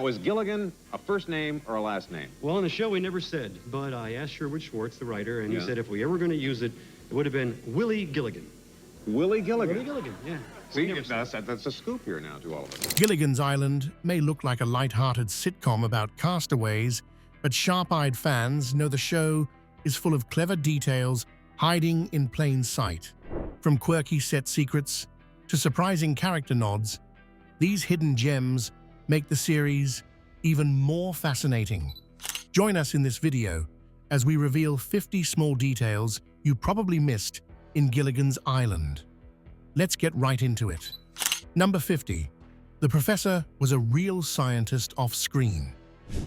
Now, is Gilligan a first name or a last name? Well, on the show, we never said, but I asked Sherwood Schwartz, the writer, and he Yeah. said if we ever going to use it, it would have been Willie Gilligan. Willie Gilligan? Willie Gilligan, yeah. See, that's a scoop here now to all of us. Gilligan's Island may look like a lighthearted sitcom about castaways, but sharp-eyed fans know the show is full of clever details hiding in plain sight. From quirky set secrets to surprising character nods, these hidden gems make the series even more fascinating. Join us in this video as we reveal 50 small details you probably missed in Gilligan's Island. Let's get right into it. Number 50. The professor was a real scientist off-screen.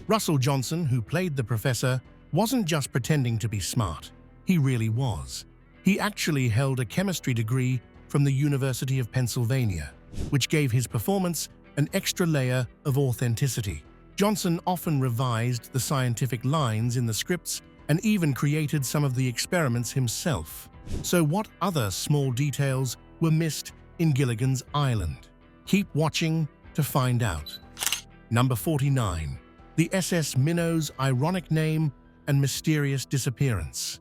Russell Johnson, who played the professor, wasn't just pretending to be smart. He really was. He actually held a chemistry degree from the University of Pennsylvania, which gave his performance an extra layer of authenticity. Johnson often revised the scientific lines in the scripts and even created some of the experiments himself. So what other small details were missed in Gilligan's Island? Keep watching to find out. Number 49. The SS Minnow's ironic name and mysterious disappearance.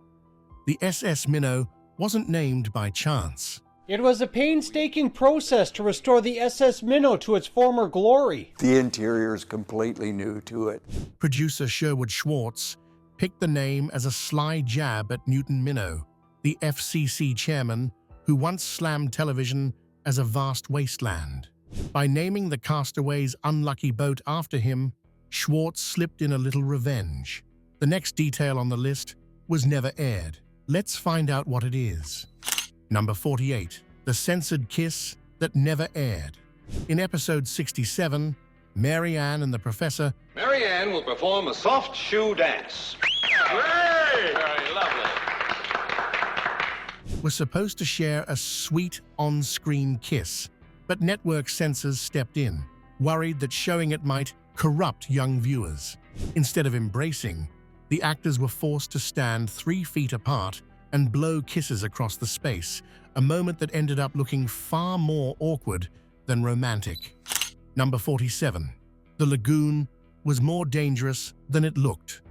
The SS Minnow wasn't named by chance. It was a painstaking process to restore the SS Minnow to its former glory. The interior is completely new to it. Producer Sherwood Schwartz picked the name as a sly jab at Newton Minnow, the FCC chairman who once slammed television as a vast wasteland. By naming the Castaways' unlucky boat after him, Schwartz slipped in a little revenge. The next detail on the list was never aired. Let's find out what it is. Number 48. The censored kiss that never aired. In episode 67, Mary Ann and the professor Mary Ann will perform a soft shoe dance. Great! Very lovely. were supposed to share a sweet on-screen kiss, but network censors stepped in, worried that showing it might corrupt young viewers. Instead of embracing, the actors were forced to stand 3 feet apart and blow kisses across the space, a moment that ended up looking far more awkward than romantic. Number 47. The lagoon was more dangerous than it looked.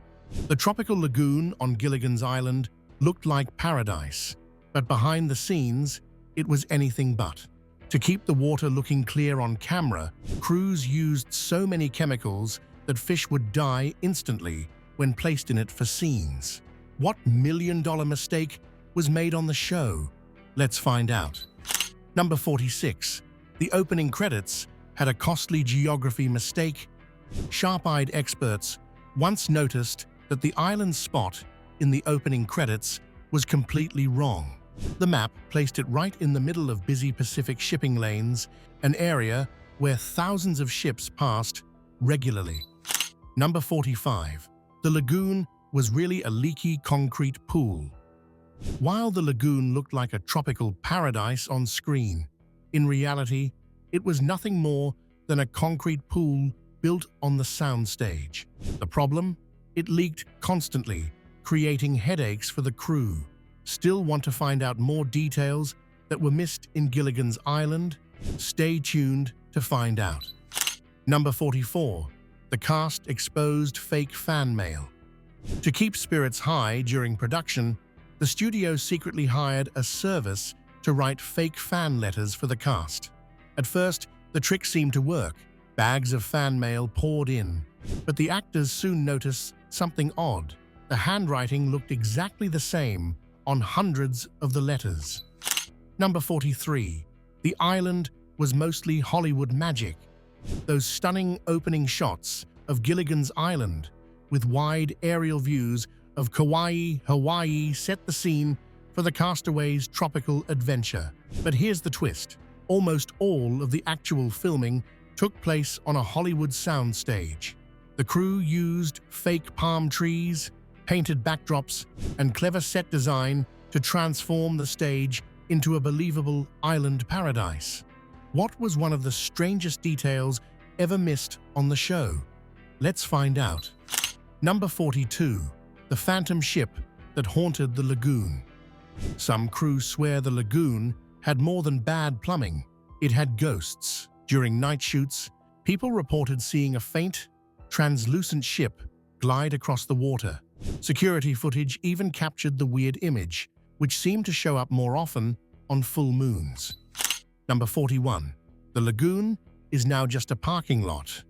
The tropical lagoon on Gilligan's Island looked like paradise, but behind the scenes, it was anything but. To keep the water looking clear on camera, crews used so many chemicals that fish would die instantly when placed in it for scenes. What million-dollar mistake was made on the show? Let's find out. Number 46. The opening credits had a costly geography mistake. Sharp-eyed experts once noticed that the island spot in the opening credits was completely wrong. The map placed it right in the middle of busy Pacific shipping lanes, an area where thousands of ships passed regularly. Number 45. The lagoon was really a leaky concrete pool. While the lagoon looked like a tropical paradise on screen, in reality, it was nothing more than a concrete pool built on the soundstage. The problem? It leaked constantly, creating headaches for the crew. Still want to find out more details that were missed in Gilligan's Island? Stay tuned to find out. Number 44. The cast exposed fake fan mail. To keep spirits high during production, the studio secretly hired a service to write fake fan letters for the cast. At first, the trick seemed to work. Bags of fan mail poured in. But the actors soon noticed something odd. The handwriting looked exactly the same on hundreds of the letters. Number 43. The island was mostly Hollywood magic. Those stunning opening shots of Gilligan's Island with wide aerial views of Kauai, Hawaii set the scene for the castaways' tropical adventure. But here's the twist. Almost all of the actual filming took place on a Hollywood soundstage. The crew used fake palm trees, painted backdrops, and clever set design to transform the stage into a believable island paradise. What was one of the strangest details ever missed on the show? Let's find out. Number 42. The phantom ship that haunted the lagoon. Some crews swear the lagoon had more than bad plumbing. It had ghosts. During night shoots, people reported seeing a faint, translucent ship glide across the water. Security footage even captured the weird image, which seemed to show up more often on full moons. Number 41. The lagoon is now just a parking lot.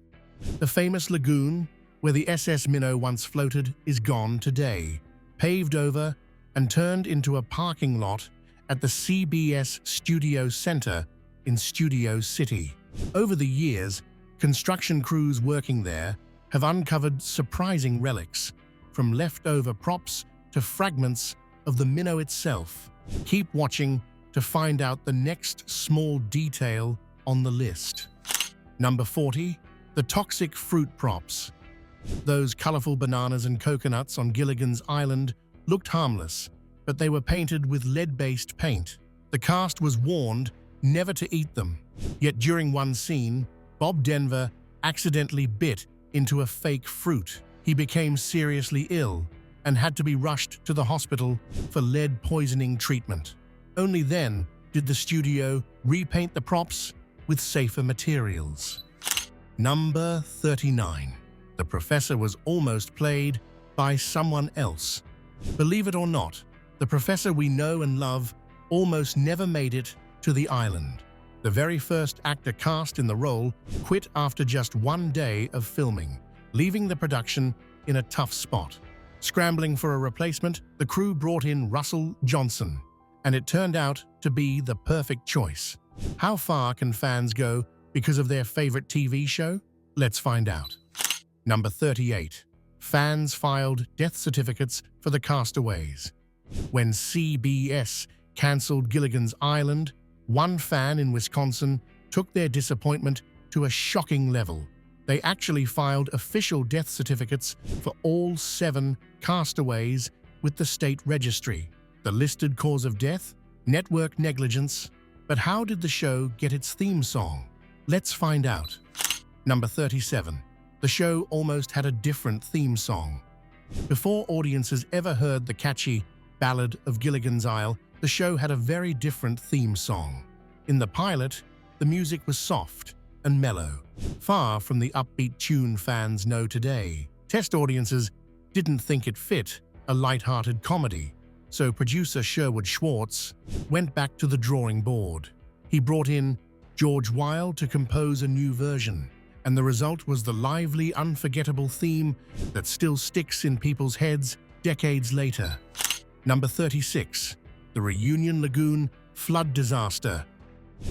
The famous lagoon, where the SS Minnow once floated, is gone today, paved over and turned into a parking lot at the CBS Studio Center in Studio City. Over the years, construction crews working there have uncovered surprising relics, from leftover props to fragments of the minnow itself. Keep watching to find out the next small detail on the list. Number 40. The toxic fruit props. Those colorful bananas and coconuts on Gilligan's Island looked harmless, but they were painted with lead-based paint. The cast was warned never to eat them. Yet during one scene, Bob Denver accidentally bit into a fake fruit. He became seriously ill and had to be rushed to the hospital for lead poisoning treatment. Only then did the studio repaint the props with safer materials. Number 39. The professor was almost played by someone else. Believe it or not, the professor we know and love almost never made it to the island. The very first actor cast in the role quit after just one day of filming, leaving the production in a tough spot. Scrambling for a replacement, the crew brought in Russell Johnson, and it turned out to be the perfect choice. How far can fans go because of their favorite TV show? Let's find out. Number 38. Fans filed death certificates for the castaways. When CBS cancelled Gilligan's Island, one fan in Wisconsin took their disappointment to a shocking level. They actually filed official death certificates for all 7 castaways with the state registry. The listed cause of death? Network negligence. But how did the show get its theme song? Let's find out. Number 37. The show almost had a different theme song. Before audiences ever heard the catchy Ballad of Gilligan's Isle, the show had a very different theme song. In the pilot, the music was soft and mellow, far from the upbeat tune fans know today. Test audiences didn't think it fit a lighthearted comedy, so producer Sherwood Schwartz went back to the drawing board. He brought in George Weil to compose a new version, and the result was the lively, unforgettable theme that still sticks in people's heads decades later. Number 36. The Reunion Lagoon flood disaster.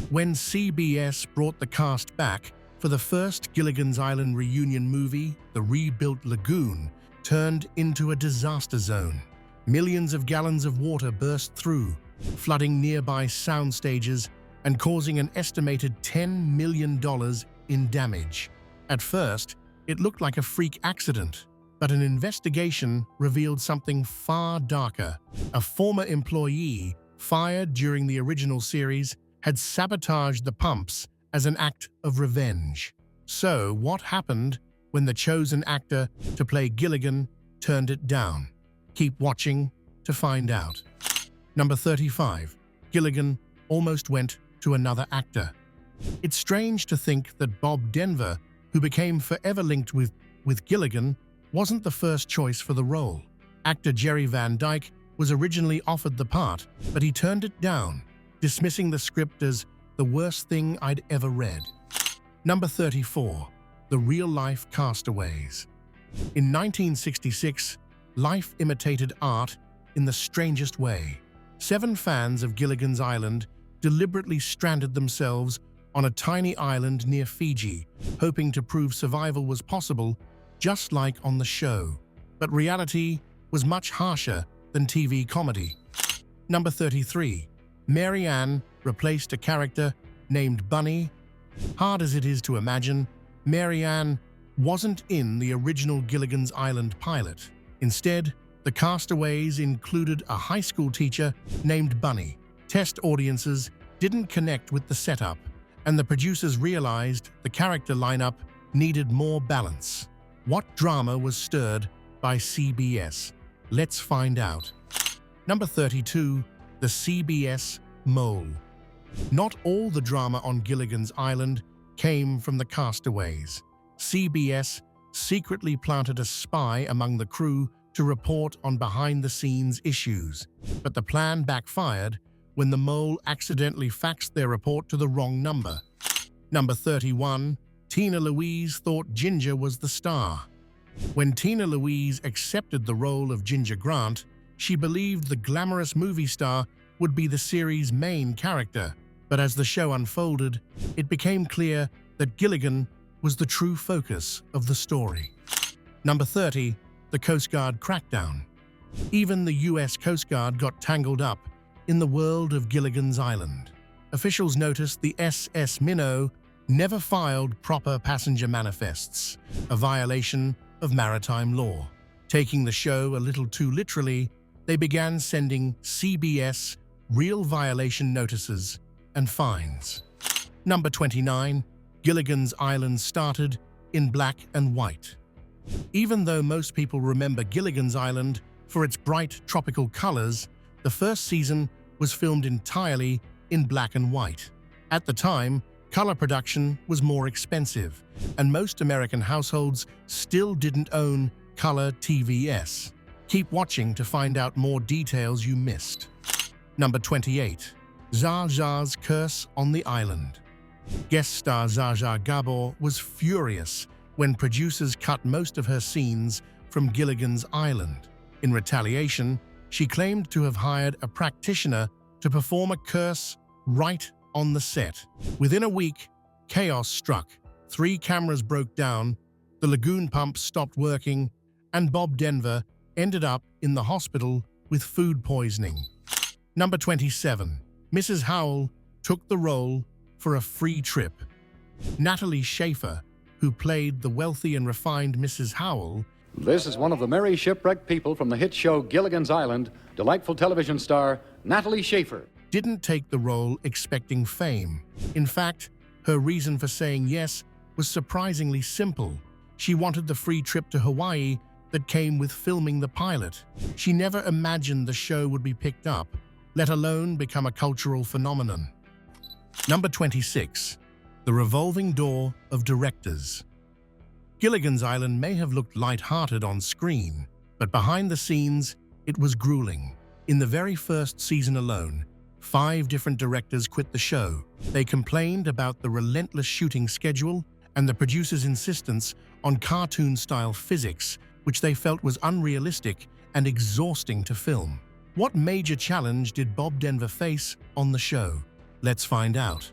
When CBS brought the cast back for the first Gilligan's Island reunion movie, the rebuilt lagoon turned into a disaster zone. Millions of gallons of water burst through, flooding nearby sound stages and causing an estimated $10 million in damage. At first, it looked like a freak accident, but an investigation revealed something far darker. A former employee, fired during the original series, had sabotaged the pumps as an act of revenge. So, what happened when the chosen actor to play Gilligan turned it down? Keep watching to find out. Number 35. Gilligan almost went to another actor. It's strange to think that Bob Denver, who became forever linked with Gilligan, wasn't the first choice for the role. Actor Jerry Van Dyke was originally offered the part, but he turned it down, dismissing the script as the worst thing I'd ever read. Number 34. The real-life castaways. In 1966, life imitated art in the strangest way. 7 fans of Gilligan's Island deliberately stranded themselves on a tiny island near Fiji, hoping to prove survival was possible, just like on the show. But reality was much harsher than TV comedy. Number 33. Mary Ann replaced a character named Bunny. Hard as it is to imagine, Mary Ann wasn't in the original Gilligan's Island pilot. Instead, the castaways included a high school teacher named Bunny. Test audiences didn't connect with the setup, and the producers realized the character lineup needed more balance. What drama was stirred by CBS? Let's find out. Number 32. The CBS Mole. Not all the drama on Gilligan's Island came from the castaways. CBS secretly planted a spy among the crew to report on behind-the-scenes issues. But the plan backfired when the mole accidentally faxed their report to the wrong number. Number 31. Tina Louise thought Ginger was the star. When Tina Louise accepted the role of Ginger Grant, she believed the glamorous movie star would be the series' main character. But as the show unfolded, it became clear that Gilligan was the true focus of the story. Number 30. The Coast Guard crackdown. Even the US Coast Guard got tangled up in the world of Gilligan's Island. Officials noticed the SS Minnow never filed proper passenger manifests, a violation of maritime law. Taking the show a little too literally, they began sending CBS real violation notices and fines. Number 29. Gilligan's Island started in black and white. Even though most people remember Gilligan's Island for its bright tropical colors, the first season was filmed entirely in black and white. At the time, color production was more expensive, and most American households still didn't own color TVs. Keep watching to find out more details you missed. Number 28. Zsa Zsa's Curse on the Island. Guest star Zsa Zsa Gabor was furious when producers cut most of her scenes from Gilligan's Island. In retaliation, she claimed to have hired a practitioner to perform a curse right on the set. Within a week, chaos struck. 3 cameras broke down, the lagoon pump stopped working, and Bob Denver ended up in the hospital with food poisoning. Number 27. Mrs. Howell took the role for a free trip. Natalie Schafer, who played the wealthy and refined Mrs. Howell. This is one of the merry shipwrecked people from the hit show Gilligan's Island, delightful television star Natalie Schafer. Didn't take the role expecting fame. In fact, her reason for saying yes was surprisingly simple. She wanted the free trip to Hawaii that came with filming the pilot. She never imagined the show would be picked up, let alone become a cultural phenomenon. Number 26. The revolving door of directors. Gilligan's Island may have looked lighthearted on screen, but behind the scenes, it was grueling. In the very first season alone, 5 different directors quit the show. They complained about the relentless shooting schedule and the producers' insistence on cartoon-style physics, which they felt was unrealistic and exhausting to film. What major challenge did Bob Denver face on the show? Let's find out.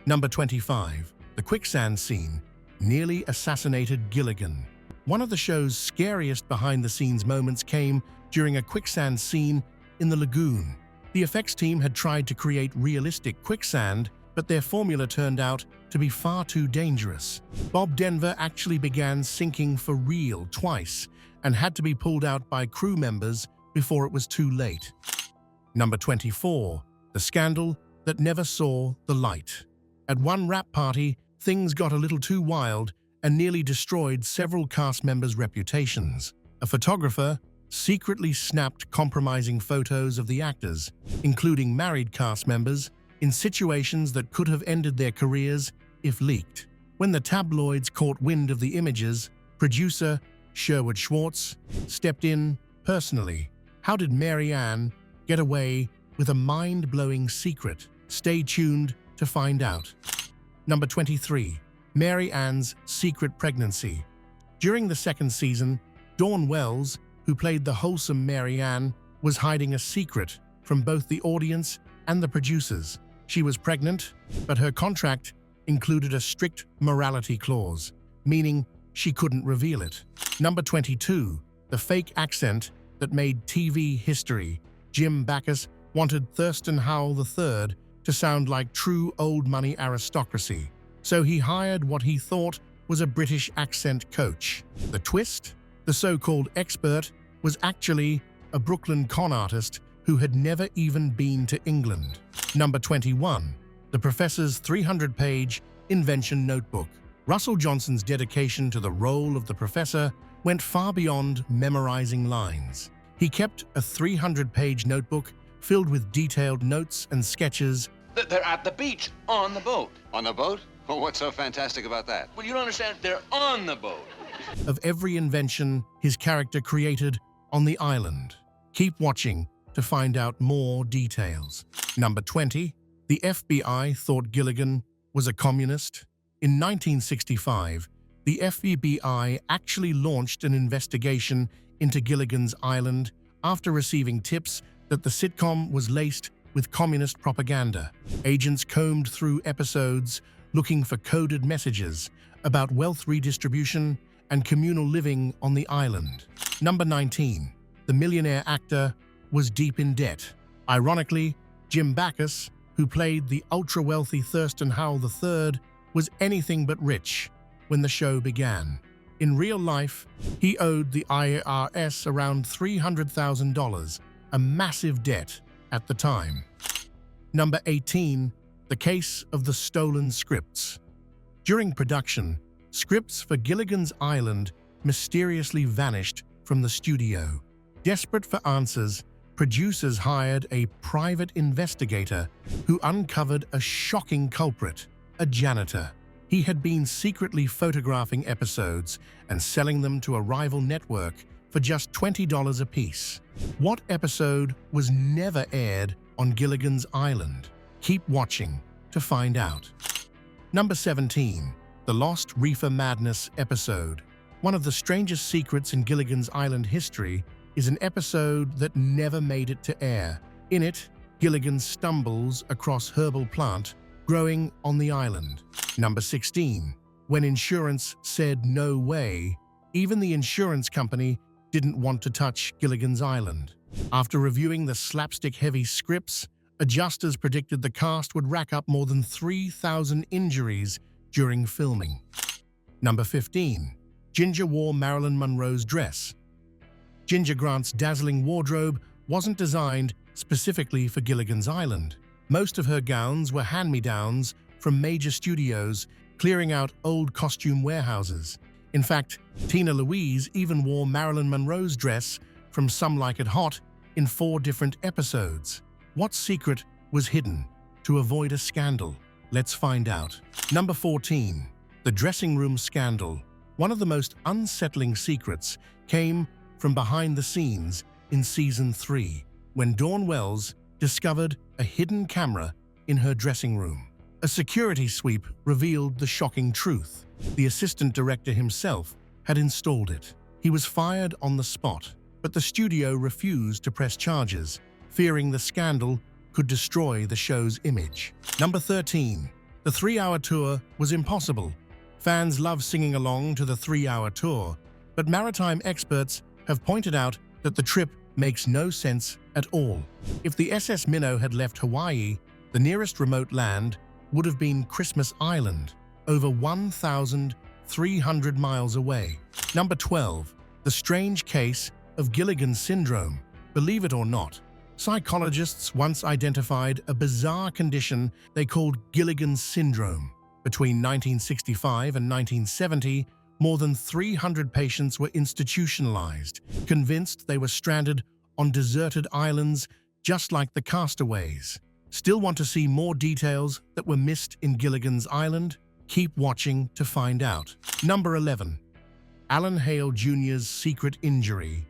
Number 25. The quicksand scene nearly assassinated Gilligan. One of the show's scariest behind-the-scenes moments came during a quicksand scene in the lagoon. The effects team had tried to create realistic quicksand, but their formula turned out to be far too dangerous. Bob Denver actually began sinking for real twice and had to be pulled out by crew members before it was too late. Number 24. The scandal that never saw the light. At one rap party, things got a little too wild and nearly destroyed several cast members' reputations. A photographer secretly snapped compromising photos of the actors, including married cast members, in situations that could have ended their careers if leaked. When the tabloids caught wind of the images, producer Sherwood Schwartz stepped in personally. How did Mary Ann get away with a mind-blowing secret? Stay tuned to find out. Number 23. Mary Ann's secret pregnancy. During the second season, Dawn Wells, who played the wholesome Mary Ann, was hiding a secret from both the audience and the producers. She was pregnant, but her contract included a strict morality clause, meaning she couldn't reveal it. Number 22. The fake accent that made TV history. Jim Backus wanted Thurston Howell III to sound like true old-money aristocracy, so he hired what he thought was a British accent coach. The twist? The so-called expert was actually a Brooklyn con artist who had never even been to England. Number 21. The professor's 300-page invention notebook. Russell Johnson's dedication to the role of the professor went far beyond memorizing lines. He kept a 300-page notebook filled with detailed notes and sketches. They're at the beach, on the boat. On the boat? Well, what's so fantastic about that? Well, you don't understand. They're on the boat. of every invention his character created on the island. Keep watching to find out more details. Number 20. The FBI thought Gilligan was a communist. In 1965, the FBI actually launched an investigation into Gilligan's Island after receiving tips that the sitcom was laced with communist propaganda. Agents combed through episodes looking for coded messages about wealth redistribution and communal living on the island. Number 19. The millionaire actor was deep in debt. Ironically, Jim Backus, who played the ultra-wealthy Thurston Howell III, was anything but rich when the show began. In real life, he owed the IRS around $300,000, a massive debt at the time. Number 18. The case of the stolen scripts. During production, scripts for Gilligan's Island mysteriously vanished from the studio. Desperate for answers, producers hired a private investigator who uncovered a shocking culprit, a janitor. He had been secretly photographing episodes and selling them to a rival network for just $20 apiece. What episode was never aired on Gilligan's Island? Keep watching to find out. Number 17. The Lost Reefer Madness episode. One of the strangest secrets in Gilligan's Island history is an episode that never made it to air. In it, Gilligan stumbles across herbal plant growing on the island. Number 16. When insurance said no way, even the insurance company didn't want to touch Gilligan's Island. After reviewing the slapstick-heavy scripts, adjusters predicted the cast would rack up more than 3,000 injuries during filming. Number 15. Ginger wore Marilyn Monroe's dress. Ginger Grant's dazzling wardrobe wasn't designed specifically for Gilligan's Island. Most of her gowns were hand-me-downs from major studios, clearing out old costume warehouses. In fact, Tina Louise even wore Marilyn Monroe's dress from Some Like It Hot in 4 different episodes. What secret was hidden to avoid a scandal? Let's find out. Number 14. The dressing room scandal. One of the most unsettling secrets came from behind the scenes in Season 3, when Dawn Wells discovered a hidden camera in her dressing room. A security sweep revealed the shocking truth. The assistant director himself had installed it. He was fired on the spot, but the studio refused to press charges, fearing the scandal could destroy the show's image. Number 13. The 3-hour tour was impossible. Fans love singing along to the 3-hour tour, but maritime experts have pointed out that the trip makes no sense at all. If the SS Minnow had left Hawaii, the nearest remote land would have been Christmas Island, over 1,300 miles away. Number 12. The strange case of Gilligan syndrome. Believe it or not, psychologists once identified a bizarre condition they called Gilligan syndrome. Between 1965 and 1970, more than 300 patients were institutionalized, convinced they were stranded on deserted islands just like the castaways. Still want to see more details that were missed in Gilligan's Island? Keep watching to find out. Number 11. Alan Hale Jr.'s secret injury.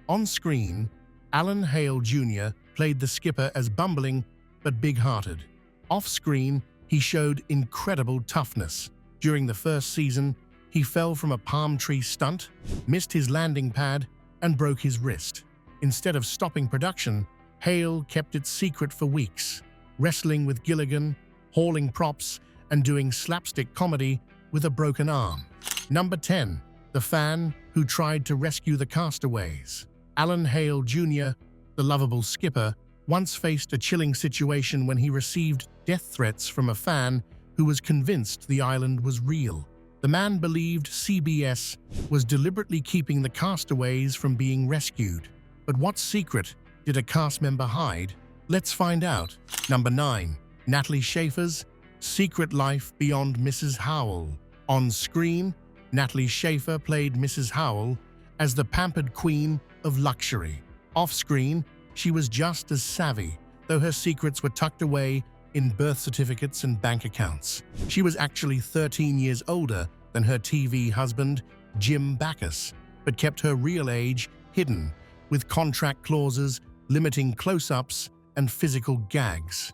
On screen, Alan Hale Jr. played the skipper as bumbling but big-hearted. Off-screen, he showed incredible toughness. During the first season, he fell from a palm tree stunt, missed his landing pad, and broke his wrist. Instead of stopping production, Hale kept it secret for weeks, wrestling with Gilligan, hauling props, and doing slapstick comedy with a broken arm. Number 10. The fan who tried to rescue the castaways. Alan Hale Jr., the lovable skipper, once faced a chilling situation when he received death threats from a fan who was convinced the island was real. The man believed CBS was deliberately keeping the castaways from being rescued. But what secret did a cast member hide? Let's find out. Number 9. Natalie Schafer's secret life beyond Mrs. Howell. On screen, Natalie Schafer played Mrs. Howell as the pampered queen of luxury. Off-screen, she was just as savvy, though her secrets were tucked away in birth certificates and bank accounts. She was actually 13 years older than her TV husband, Jim Backus, but kept her real age hidden, with contract clauses limiting close-ups and physical gags.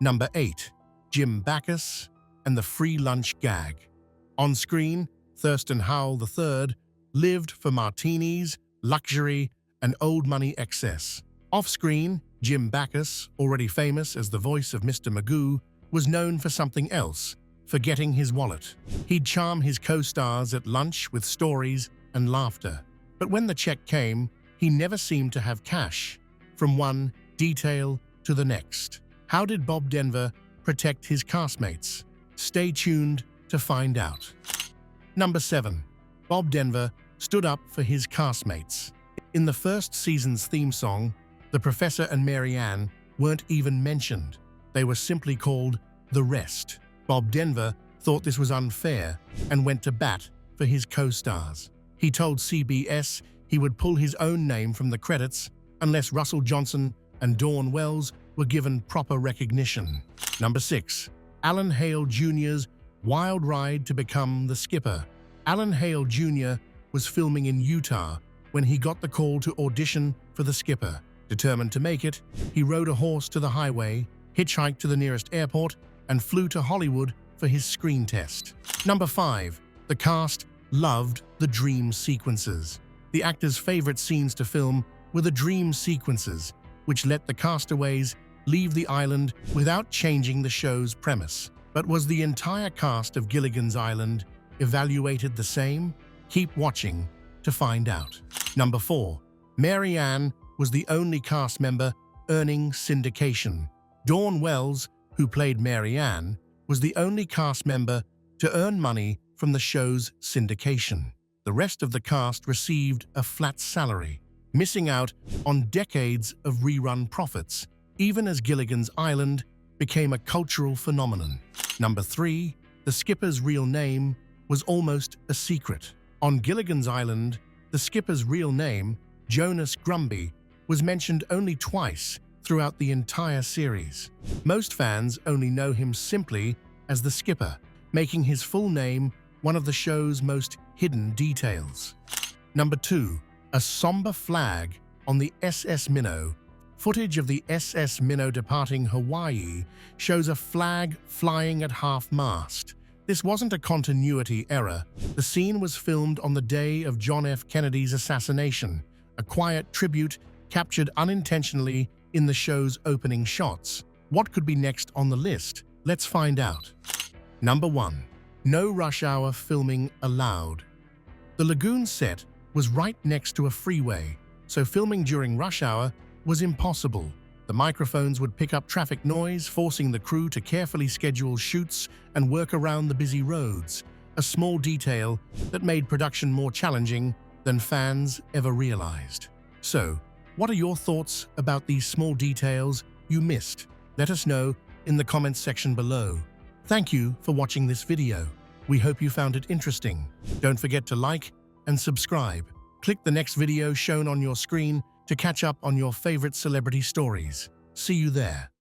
Number 8. Jim Backus and the free lunch gag. On screen, Thurston Howell III lived for martinis, luxury, and old money excess. Off-screen, Jim Backus, already famous as the voice of Mr. Magoo, was known for something else, forgetting his wallet. He'd charm his co-stars at lunch with stories and laughter. But when the check came, he never seemed to have cash, from one detail to the next. How did Bob Denver protect his castmates? Stay tuned to find out. Number 7. Bob Denver stood up for his castmates. In the first season's theme song, the Professor and Mary Ann weren't even mentioned. They were simply called The Rest. Bob Denver thought this was unfair and went to bat for his co-stars. He told CBS he would pull his own name from the credits unless Russell Johnson and Dawn Wells were given proper recognition. Number 6. Alan Hale Jr.'s wild ride to become the skipper. Alan Hale Jr. was filming in Utah when he got the call to audition for the skipper. Determined to make it, he rode a horse to the highway, hitchhiked to the nearest airport, and flew to Hollywood for his screen test. Number 5. The cast loved the dream sequences. The actors' favorite scenes to film were the dream sequences, which let the castaways leave the island without changing the show's premise. But was the entire cast of Gilligan's Island evaluated the same? Keep watching to find out. Number 4. Mary Ann was the only cast member earning syndication. Dawn Wells, who played Mary Ann, was the only cast member to earn money from the show's syndication. The rest of the cast received a flat salary, missing out on decades of rerun profits, even as Gilligan's Island became a cultural phenomenon. Number 3. The skipper's real name was almost a secret. On Gilligan's Island, the skipper's real name, Jonas Grumby, was mentioned only twice throughout the entire series. Most fans only know him simply as the skipper, making his full name one of the show's most hidden details. Number 2. A somber flag on the SS Minnow. Footage of the SS Minnow departing Hawaii shows a flag flying at half-mast. This wasn't a continuity error. The scene was filmed on the day of John F. Kennedy's assassination, a quiet tribute captured unintentionally in the show's opening shots. What could be next on the list? Let's find out. Number 1. No rush hour filming allowed. The lagoon set was right next to a freeway, so filming during rush hour was impossible. The microphones would pick up traffic noise, forcing the crew to carefully schedule shoots and work around the busy roads, a small detail that made production more challenging than fans ever realized. So, what are your thoughts about these small details you missed? Let us know in the comments section below. Thank you for watching this video. We hope you found it interesting. Don't forget to like and subscribe. Click the next video shown on your screen to catch up on your favorite celebrity stories. See you there.